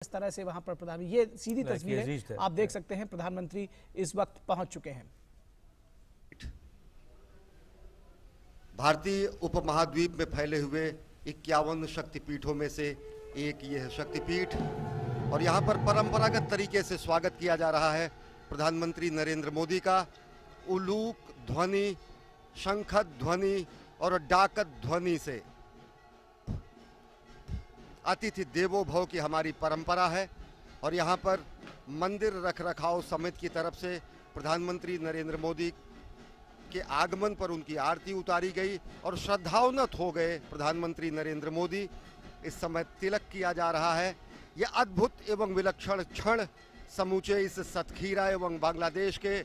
इस तरह से वहां पर प्रधान, ये सीधी तस्वीर है, आप देख सकते हैं प्रधानमंत्री इस वक्त पहुंच चुके हैं। भारतीय उपमहाद्वीप में फैले हुए 51 शक्तिपीठों में से एक ये है शक्तिपीठ, और यहाँ पर परंपरागत तरीके से स्वागत किया जा रहा है प्रधानमंत्री नरेंद्र मोदी का। उलूक ध्वनि, शंखद ध्वनि और डाकत ध्वनि से। अतिथि देवो भव की हमारी परंपरा है, और यहाँ पर मंदिर रखरखाव समिति की तरफ से प्रधानमंत्री नरेंद्र मोदी के आगमन पर उनकी आरती उतारी गई और श्रद्धान्वित हो गए प्रधानमंत्री नरेंद्र मोदी। इस समय तिलक किया जा रहा है। यह अद्भुत एवं विलक्षण क्षण समूचे इस सतखीरा एवं बांग्लादेश के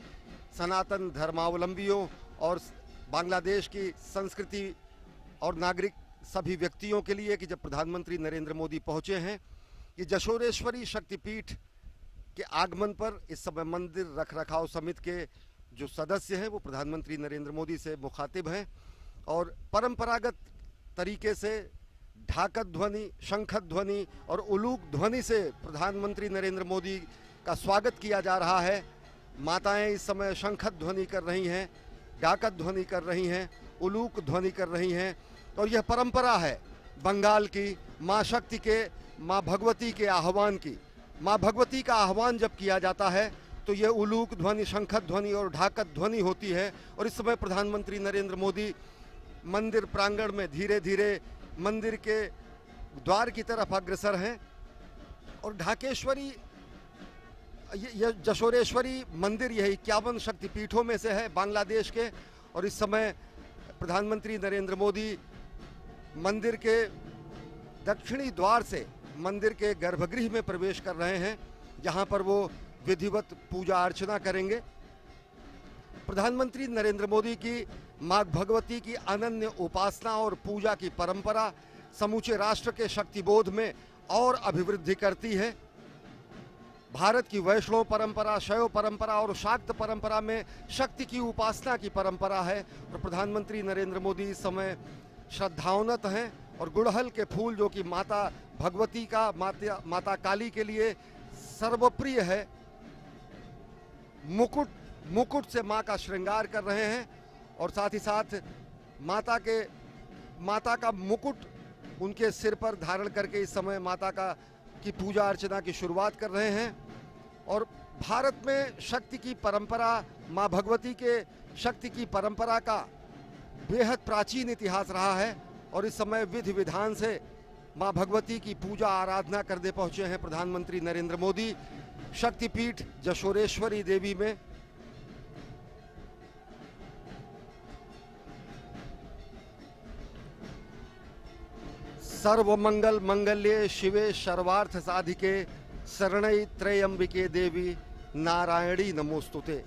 सनातन धर्मावलंबियों और बांग्लादेश की संस्कृति और नागरिक सभी व्यक्तियों के लिए कि जब प्रधानमंत्री नरेंद्र मोदी पहुंचे हैं। ये जशोरेश्वरी शक्तिपीठ के आगमन पर इस समय मंदिर रखरखाव समिति के जो सदस्य हैं वो प्रधानमंत्री नरेंद्र मोदी से मुखातिब हैं, और परंपरागत तरीके से ढाकत ध्वनि, शंखद ध्वनि और उलूक ध्वनि से प्रधानमंत्री नरेंद्र मोदी का स्वागत किया जा रहा है। माताएं इस समय शंखद ध्वनि कर रही हैं, ढाकत ध्वनि कर रही हैं, उलूक ध्वनि कर रही हैं, और यह परंपरा है बंगाल की माँ शक्ति के, माँ भगवती के आह्वान की। माँ भगवती का आह्वान जब किया जाता है तो यह उलूक ध्वनि, शंखद ध्वनि और ढाकत ध्वनि होती है। और इस समय प्रधानमंत्री नरेंद्र मोदी मंदिर प्रांगण में धीरे धीरे मंदिर के द्वार की तरफ अग्रसर हैं, और ढाकेश्वरी, यह जशोरेश्वरी मंदिर यह 51 शक्तिपीठों में से है बांग्लादेश के। और इस समय प्रधानमंत्री नरेंद्र मोदी मंदिर के दक्षिणी द्वार से मंदिर के गर्भगृह में प्रवेश कर रहे हैं, जहां पर वो विधिवत पूजा अर्चना करेंगे। प्रधानमंत्री नरेंद्र मोदी की मां भगवती की अनन्य उपासना और पूजा की परंपरा समूचे राष्ट्र के शक्तिबोध में और अभिवृद्धि करती है। भारत की वैष्णव परंपरा, शैव परंपरा और शाक्त परंपरा में शक्ति की उपासना की परंपरा है, और प्रधानमंत्री नरेंद्र मोदी इस समय श्रद्धान्वित हैं, और गुड़हल के फूल जो कि माता भगवती का, माता काली के लिए सर्वप्रिय है, मुकुट से मां का श्रृंगार कर रहे हैं, और साथ ही साथ माता का मुकुट उनके सिर पर धारण करके इस समय माता की पूजा अर्चना की शुरुआत कर रहे हैं। और भारत में शक्ति की परंपरा, मां भगवती के शक्ति की परंपरा का बेहद प्राचीन इतिहास रहा है, और इस समय विधि विधान से मां भगवती की पूजा आराधना करने पहुंचे हैं प्रधानमंत्री नरेंद्र मोदी शक्तिपीठ जशोरेश्वरी देवी में। सर्वमंगल मंगल्ये शिवे सर्वार्थ साधिके शरणै त्रयंबिके देवी नारायणी नमोस्तुते।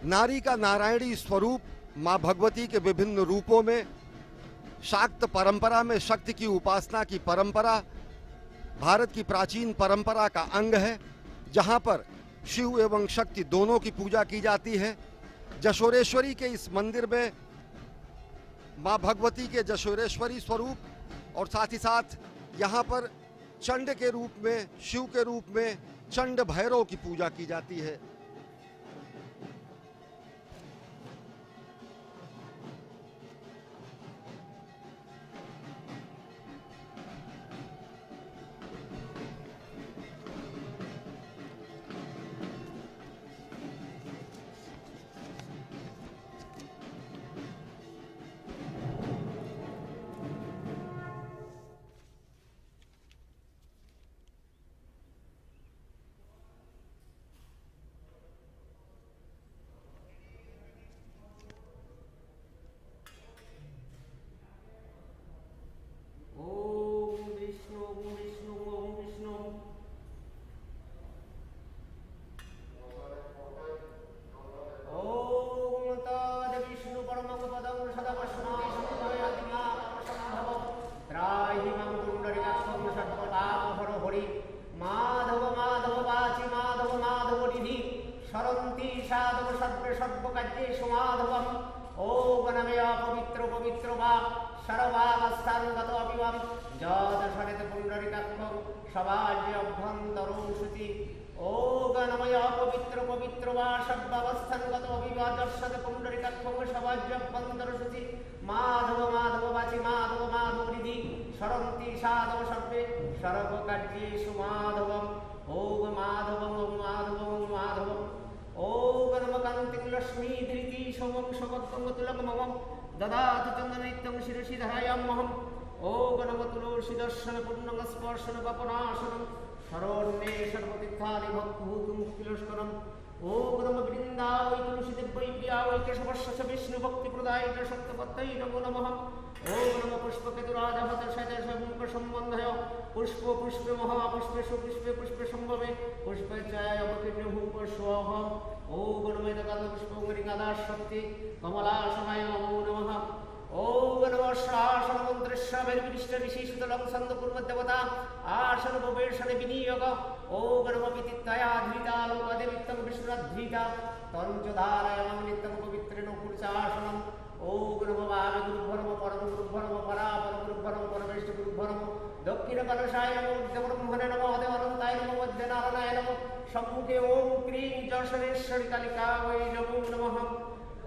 नारी का नारायणी स्वरूप मां भगवती के विभिन्न रूपों में, शाक्त परंपरा में शक्ति की उपासना की परंपरा भारत की प्राचीन परंपरा का अंग है, जहां पर शिव एवं शक्ति दोनों की पूजा की जाती है। जशोरेश्वरी के इस मंदिर में मां भगवती के जशोरेश्वरी स्वरूप और साथ ही साथ यहाँ पर चंड के रूप में, शिव के रूप में चंड भैरव की पूजा की जाती है। ओ वनमया पवित्र पवित्र वा सर्वावस्थानुगतो अभिवं যদশরিত পুণ্ডরিকাক্ষং সবাজ্য অভ্যন্তরং শুচি ও গণময় পবিত্র পবিত্র বা শব্দাবস্থানগত অভিবাদর্শত পুণ্ডরিকাক্ষং সবাজ্য অভ্যন্তর শুচি মাধব মাধব বাচি মাধব মাধব হৃদি সরন্তি সাধব সর্বে সর্বকার্যেষু মাধবম ওম মাধবম ওম মাধবম ওম মাধবম ওম নমকান্তিং লক্ষ্মী ধৃতি সোমং সবত্তং তুলকমম দদাতু চন্দনৈত্যং শিরসি ধারয়াম্যহম ওম নম তুলসী দর্শন পুণ্যং স্পর্শন পাপনাশনম শরণ্যে সর্বতীর্থানি ভক্তভূত মুক্তিলস্করম ওম নম বৃন্দাবৈ তুলসী দিব্যৈ প্রিয়াবৈ কেশবস্য বিষ্ণু ভক্তি প্রদায় সত্যপত্তৈ নমো নমঃ ওম নম পুষ্পকেতুরাজহত শতশমুখ সম্বন্ধয় পুষ্প পুষ্পে মহাপুষ্পে সুপুষ্পে পুষ্পে সম্ভবে পুষ্পে চায় অবতীর্ণভূপ স্বহ ওম নমেতকাল পুষ্পঙ্গরিকাদা শক্তি কমলাসনায় নমো নমঃ ওম নম শাসন মন্ত্রেশ্বরের বিশিষ্ট বিশেষতলং ছন্দপূর্বদেবতা আসন প্রবেশনে বিনিয়োগ ওম নম বিতিত্তয়া ধৃতা লোকদেবিত্তং বিষ্ণুরাধৃতা তঞ্চধারায়ং নিত্যং পবিত্রেণ পুরুষাসনম ওম নম বামে গুরুভরম পরম গুরুভরম পরাপর গুরুভরম পরমেষ্ঠ গুরুভরম দক্ষিণ কলশায় নমো উদ্যমব্রহ্মণে নমঃ দেবানন্তায় নমঃ মধ্যে নারায়ণায় নমঃ সম্মুখে ওম ক্রিং যশোরেশ্বরী কালিকা বৈ নমো নমঃ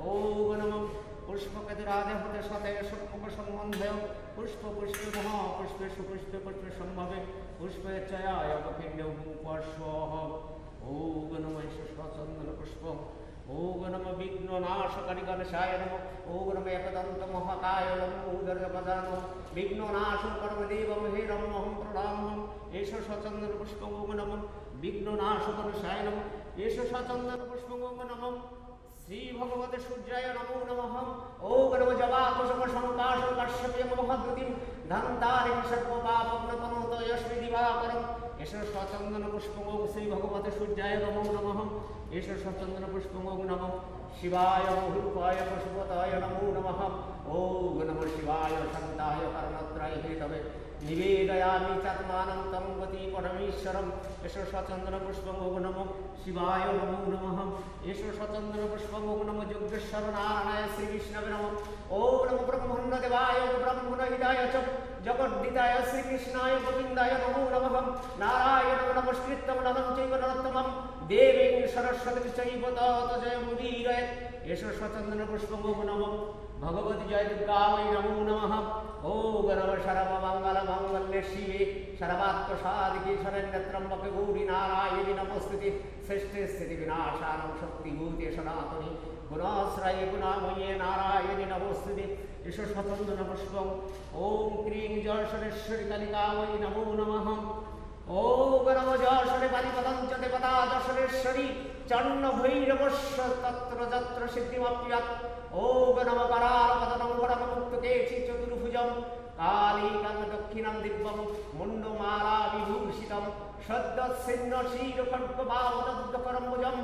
ওম নমঃ পুষ্পকেতুরাদেহতে সতে সূক্ষ্ম সম্বন্ধে পুষ্প পুষ্পে মহাপুষ্পে সুপুষ্পে পুষ্পে সম্ভবে পুষ্পে চয়ায় অবতীর্ণভূপস্বহ ওম নমঃ সচন্দন পুষ্প ওম নম বিঘ্ননাশকারী গণেশায় নমঃ ওম নম একদন্ত মহাকায় নমঃ উদরগদান বিঘ্ননাশং পরমদেবম হে রম্যহং প্রণামহং এষ সচন্দন পুষ্প ওম নমঃ বিঘ্ননাশ গণেশায় নমঃ এষ সচন্দন পুষ্প ওম নমঃ শ্রী ভগবতে সূর্যায় নমো নমঃ ওম নমঃ জবাকুসুম সংকাশং কাশ্যপে মহদ্যুতিম ধন্তারিং সর্বপাপং নপনোত যস্মি দিবাকরম এষ সচন্দন পুষ্প ওম শ্রী ভগবতে সূর্যায় নমো নমঃ এষ সচন্দন পুষ্প ওম নমঃ শিবায় মহুরূপায় পশুপতায় নমো নমঃ ওম নমঃ শিবায় শান্তায় কর্ণত্রায় হেতবে নিবেদয়ামি চাত্মানং তং গতি পরমেশ্বরম এষ সচন্দন পুষ্প ওম নমঃ শিবায় নমো নমঃ এষ সচন্দন পুষ্প ওম নমঃ যজ্ঞেশ্বর নারায়ণায় শ্রী বিষ্ণবে নমঃ ওম নমঃ ব্রহ্মণ্য দেবায় ব্রহ্মণ হিতায় চ জগদ্দিতায় শ্রীকৃষ্ণায় গোবিন্দায় নমো নমঃ নারায়ণ নমস্কৃত্যং নরং চৈব নরোত্তমং দেবীং সরস্বতী চৈব তত জয় মুদীরয়েৎ এষ সচন্দন পুষ্প ওম নমঃ ভগবতী জয় দুর্গায় নমো নমঃ ওম নমঃ সর্বমঙ্গল মঙ্গলে শিবে সর্বাত্মসাধিকে শরণ্যত্রম্বকে গৌরী নারায়ণী নমস্তুতে শ্রেষ্ঠে স্থিতি বিনাশানং শক্তিভূতে সনাতনী গুণাশ্রয়ে গুণাময়ে নারায়ণী নমস্তুতে এষ সচন্দন পুষ্প ওম ক্রিং যশোরেশ্বরী কালিকাময়ী নমো নমঃ ওম নমঃ যশোরে বালিপদং চ দেবতা যশোরেশ্বরী চন্ন ভৈরবস্য তত্র যত্র সিদ্ধিমপ্যাৎ ওম নমঃ পরারপদং পরমমুক্তকেশি চতুর্ভুজং কালীকং দক্ষিণং দিব্যং মুণ্ডমালা বিভূষিতং সদ্যচ্ছিন্ন শিরখড্গবাবদগ্ধকরম্বুজং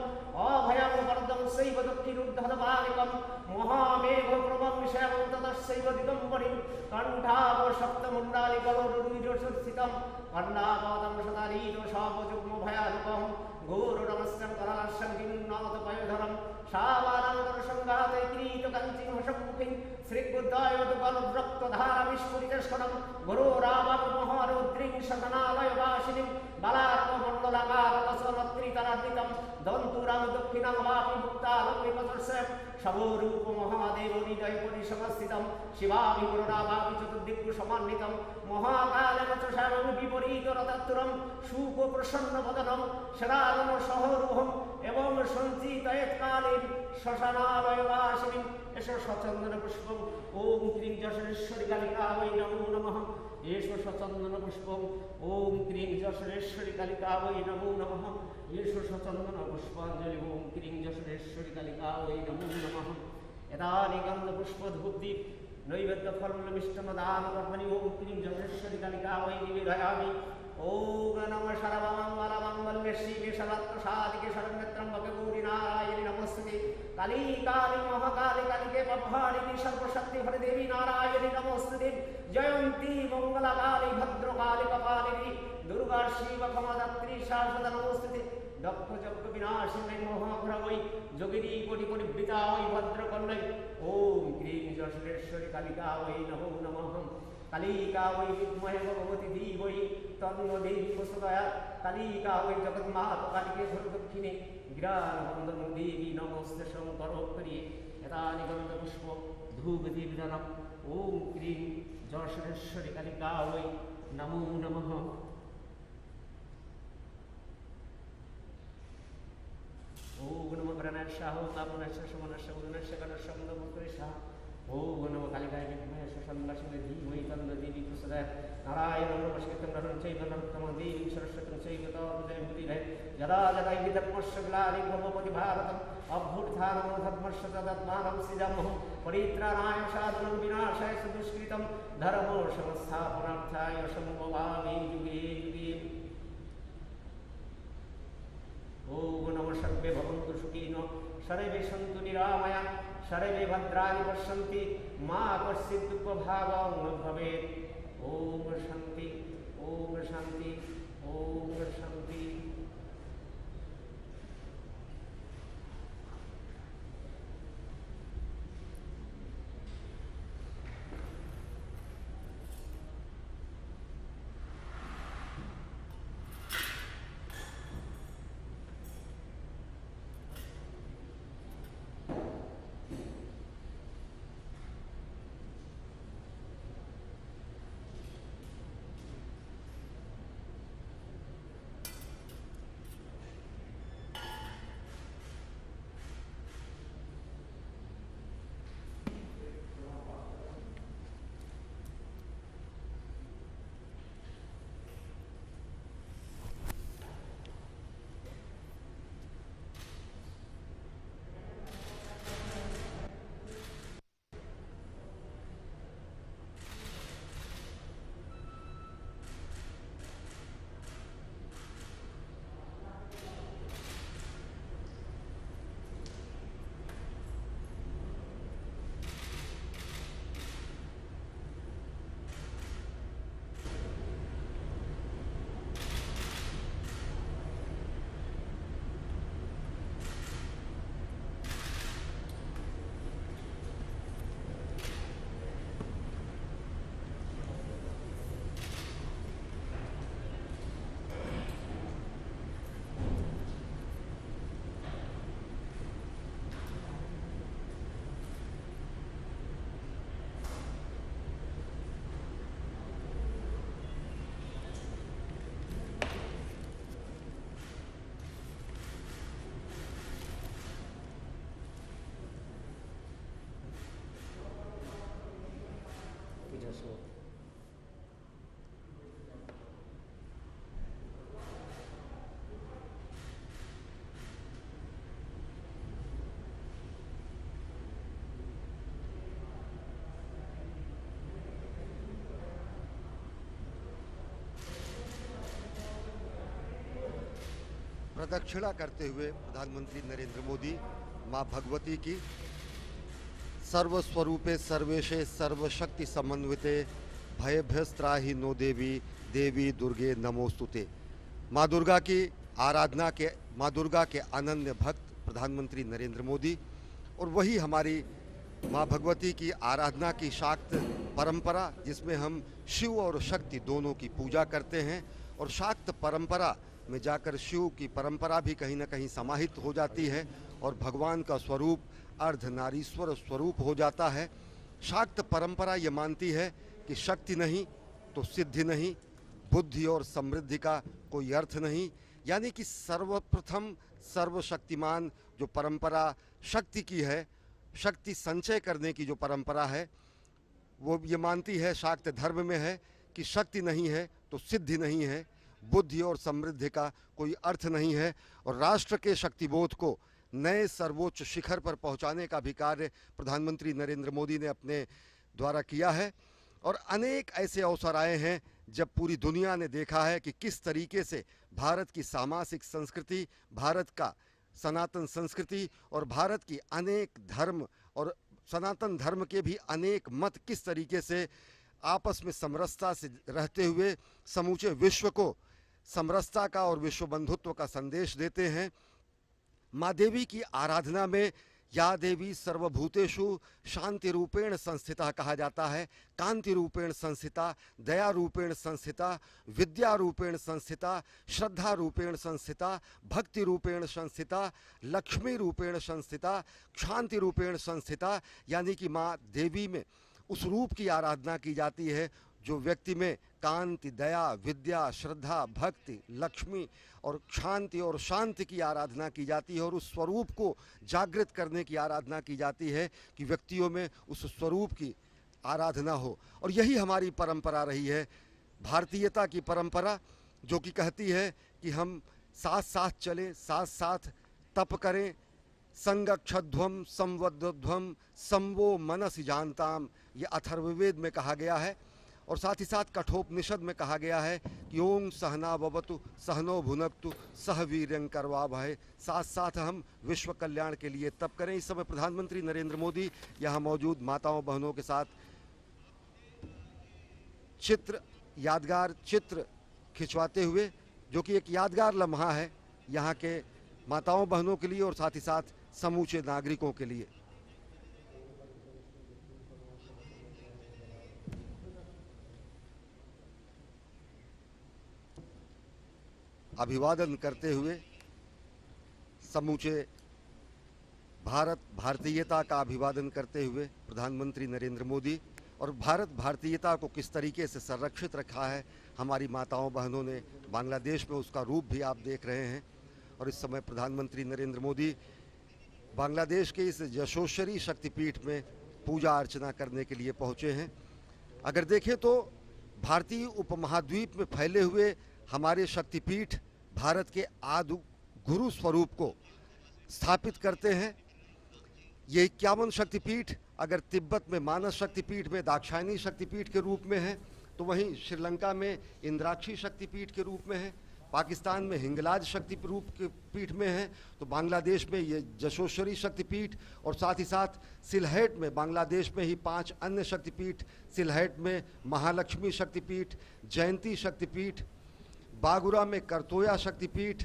অভয়ং বরদং শৈব দক্ষিণূর্ধ্বভাগিকং মহামেঘ প্রভং শ্যামং ততস্যৈব দিগম্বরীং কণ্ঠাব সপ্তমুণ্ডালি গলরুজসুস্থিতং কর্ণাপদং সদারীর শাপযুগ্ম ভয়ানুকং ঘোরনমস্যং করালস্যং বিন্নতপয়ধরং শাবানাং সংঘাতে কিরীটকাঞ্চিং সম্মুখিং শ্রীবুদ্ধায় দুর্গলদ্রক্তধারাবিস্ফুরিতস্ফুটং গুরোরাবং মহারৌদ্রিং সদনালয়বাসিনীং বালার্কমণ্ডলাকারকসলত্রিতরাদিতং দন্তুরাং দক্ষিণাং বাপি মুক্তালঙ্গিপদর্শয়ং শবোরূপ মহাদেব হৃদয় পরিসমস্থিতং শিবামি গুরুরাবাপি চতুর্দিক্কু সমান্বিতং মহাকালেন চ শ্যামং বিপরীত রতাত্তুরং শুভ প্রসন্ন বদনং শরালম সহরুহং এবং সঞ্চিতয়েৎকালীন শ্মশানালয়বাসিনীং এষ সচন্দন পুষ্পং ওম ক্রিং যশোরেশ্বরী কালিকাময়ী নমো নমঃ এষ সচন্দন পুষ্পং ওম ক্রিং যশোরেশ্বরী কালিকাময়ী নমো নমঃ এষ সচন্দন পুষ্পাঞ্জলি ওম ক্রিং যশোরেশ্বরী কালিকাময়ী নমো নমঃ এতানি গন্ধ পুষ্প ধূপদীপ নৈবেদ্য ফলমিষ্টম দান কর্মণি ওম ক্রিং যশোরেশ্বরী কালিকাময়ী নিবেদয়ামি ওম নমঃ সর্বমঙ্গল মঙ্গলে শিবে সর্বাত্মসাধিকে শরণ্যত্রম্বকে গৌরী নারায়ণী নমস্তুতে কালী কালী মহাকালী কালিকে পদ্মারিণী সর্বশক্তি হরে দেবী নারায়ণী নমস্তুতে জয়ন্তী মঙ্গলা কালী ভদ্রকালী কপালিনী দুর্গা শিব ক্ষমাদাত্রী শাশ্বত নমস্তুতে দক্ষ যজ্ঞ বিনাশিনী মহাভ্রমৈ যোগিনী কোটি পরিবৃতা ওই ভদ্রকন্যৈ ওম ক্রিং যশোরেশ্বরী কালিকাময়ী নমো নমঃ कलिका वै विद्महे भगवती धीमहि तन्नो देवी प्रचोदयात् कलिका वै जगन्माता कालिके दक्षिणे गिरानवन्दन देवी नमोऽस्ते शङ्करोत्तरे यदा निगन्धपुष्प धूपदीपदानम् ॐ क्रीं जलसरेश्वरी कालिका वै नमो नमः। ओम नमो गणेशाय तापनस्य शमनस्य उदनस्य गणस्य मुद्रेशाय ओम नमो कालिकाय विद्महे ससन्नस्य धीमहि तन्नो देवी प्रचोदयात् नारायणं नमस्कृतं नरं चैव नरोत्तमं देवीं सरस्वतीं चैव तस्मै यदा यदा हि धर्मस्य ग्लानिर्भवति भवति भारतम् अभ्युत्थानं धर्मस्य तदात्मानं सृजामः परित्राणाय साधनं विनाशाय च दुष्कृतं धर्मो संस्थापनार्थाय सम्भवामि युगे युगे। ओम नमः सर्वे भवन्तु सुखिनो सर्वे सन्तु निरामया सर्वे भद्राणि पश्यन्ति मा कश्चित् दुःखभागं न भवेत्। ओम शान्ति ओम शान्ति ओम शान्ति। प्रदक्षिणा करते हुए प्रधानमंत्री नरेंद्र मोदी मां भगवती की सर्वस्वरूपे सर्वेशे सर्वशक्ति समन्विते भयभ्यस्त्राहि नो देवी देवी दुर्गे नमोस्तुते। मां दुर्गा की आराधना के मां दुर्गा के अनन्य भक्त प्रधानमंत्री नरेंद्र मोदी और वही हमारी मां भगवती की आराधना की शाक्त परंपरा, जिसमें हम शिव और शक्ति दोनों की पूजा करते हैं और शाक्त परंपरा में जाकर शिव की परंपरा भी कहीं ना कहीं समाहित हो जाती है और भगवान का स्वरूप अर्धनारीश्वर स्वरूप हो जाता है। शाक्त परंपरा ये मानती है कि शक्ति नहीं तो सिद्धि नहीं, बुद्धि और समृद्धि का कोई अर्थ नहीं, यानी कि सर्वप्रथम सर्वशक्तिमान जो परंपरा शक्ति की है, शक्ति संचय करने की जो परंपरा है, वो ये मानती है शाक्त धर्म में है कि शक्ति नहीं है तो सिद्धि नहीं है, बुद्धि और समृद्धि का कोई अर्थ नहीं है। और राष्ट्र के शक्तिबोध को नए सर्वोच्च शिखर पर पहुंचाने का भी कार्य प्रधानमंत्री नरेंद्र मोदी ने अपने द्वारा किया है। और अनेक ऐसे अवसर आए हैं जब पूरी दुनिया ने देखा है कि किस तरीके से भारत की सामाजिक संस्कृति, भारत का सनातन संस्कृति और भारत की अनेक धर्म और सनातन धर्म के भी अनेक मत किस तरीके से आपस में समरसता से रहते हुए समूचे विश्व को समरसता का और विश्व बंधुत्व का संदेश देते हैं। माँ देवी की आराधना में या देवी सर्वभूतेषु शांति रूपेण संस्थिता कहा जाता है, कांति रूपेण संस्थिता, दया रूपेण संस्थिता, विद्या रूपेण संस्थिता, श्रद्धा रूपेण संस्थिता, भक्ति रूपेण संस्थिता, लक्ष्मी रूपेण संस्थिता, शांति रूपेण संस्थिता। यानी कि माँ देवी में उस रूप की आराधना की जाती है जो व्यक्ति में कांति, दया, विद्या, श्रद्धा, भक्ति, लक्ष्मी और शांति और शांति की आराधना की जाती है, और उस स्वरूप को जागृत करने की आराधना की जाती है कि व्यक्तियों में उस स्वरूप की आराधना हो। और यही हमारी परंपरा रही है, भारतीयता की परंपरा, जो कि कहती है कि हम साथ साथ चलें, साथ साथ तप करें। संगक्षध्वम संवध्वम संवो मनसि जानताम, ये अथर्ववेद में कहा गया है। और साथ ही साथ कठोपनिषद में कहा गया है कि ओम सहना भवतु सहनो भुनक्तु सह वीर्यं करवावहै। साथ साथ हम विश्व कल्याण के लिए तप करें। इस समय प्रधानमंत्री नरेंद्र मोदी यहाँ मौजूद माताओं बहनों के साथ यादगार चित्र खिंचवाते हुए, जो कि एक यादगार लम्हा है यहाँ के माताओं बहनों के लिए और साथ ही साथ समूचे नागरिकों के लिए। अभिवादन करते हुए समूचे भारतीयता का अभिवादन करते हुए प्रधानमंत्री नरेंद्र मोदी, और भारतीयता को किस तरीके से संरक्षित रखा है हमारी माताओं बहनों ने बांग्लादेश में, उसका रूप भी आप देख रहे हैं। और इस समय प्रधानमंत्री नरेंद्र मोदी बांग्लादेश के इस यशोश्वरी शक्तिपीठ में पूजा अर्चना करने के लिए पहुंचे हैं। अगर देखें तो भारतीय उपमहाद्वीप में फैले हुए हमारे शक्तिपीठ भारत के आदि गुरु स्वरूप को स्थापित करते हैं। ये 51 शक्तिपीठ अगर तिब्बत में मानस शक्तिपीठ में दाक्षायणी शक्तिपीठ के रूप में है, तो वहीं श्रीलंका में इंद्राक्षी शक्तिपीठ के रूप में है, पाकिस्तान में हिंगलाज शक्ति रूप के पीठ में है, तो बांग्लादेश में ये यशोश्वरी शक्तिपीठ, और साथ ही साथ सिलहेट में बांग्लादेश में ही 5 अन्य शक्तिपीठ, सिलहेट में महालक्ष्मी शक्तिपीठ, जयंती शक्तिपीठ, बागुरा में करतोया शक्तिपीठ,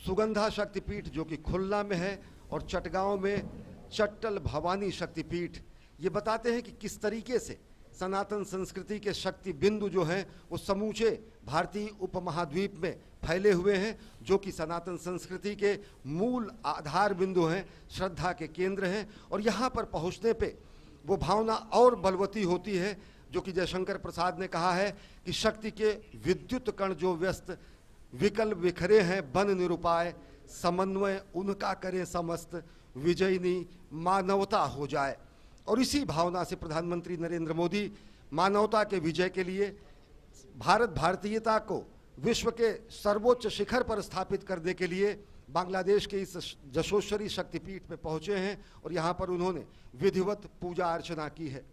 सुगंधा शक्तिपीठ जो कि खुलना में है, और चटगांव में चट्टल भवानी शक्तिपीठ। ये बताते हैं कि किस तरीके से सनातन संस्कृति के शक्ति बिंदु जो हैं वो समूचे भारतीय उपमहाद्वीप में फैले हुए हैं, जो कि सनातन संस्कृति के मूल आधार बिंदु हैं, श्रद्धा के केंद्र हैं। और यहाँ पर पहुँचने पे वो भावना और बलवती होती है, जो कि जयशंकर प्रसाद ने कहा है कि शक्ति के विद्युत कण जो व्यस्त विकल बिखरे हैं बन निरुपाय, समन्वय उनका करे समस्त, विजयनी मानवता हो जाए। और इसी भावना से प्रधानमंत्री नरेंद्र मोदी मानवता के विजय के लिए भारतीयता को विश्व के सर्वोच्च शिखर पर स्थापित करने के लिए बांग्लादेश के इस यशोश्वरी शक्तिपीठ में पहुंचे हैं, और यहाँ पर उन्होंने विधिवत पूजा अर्चना की है।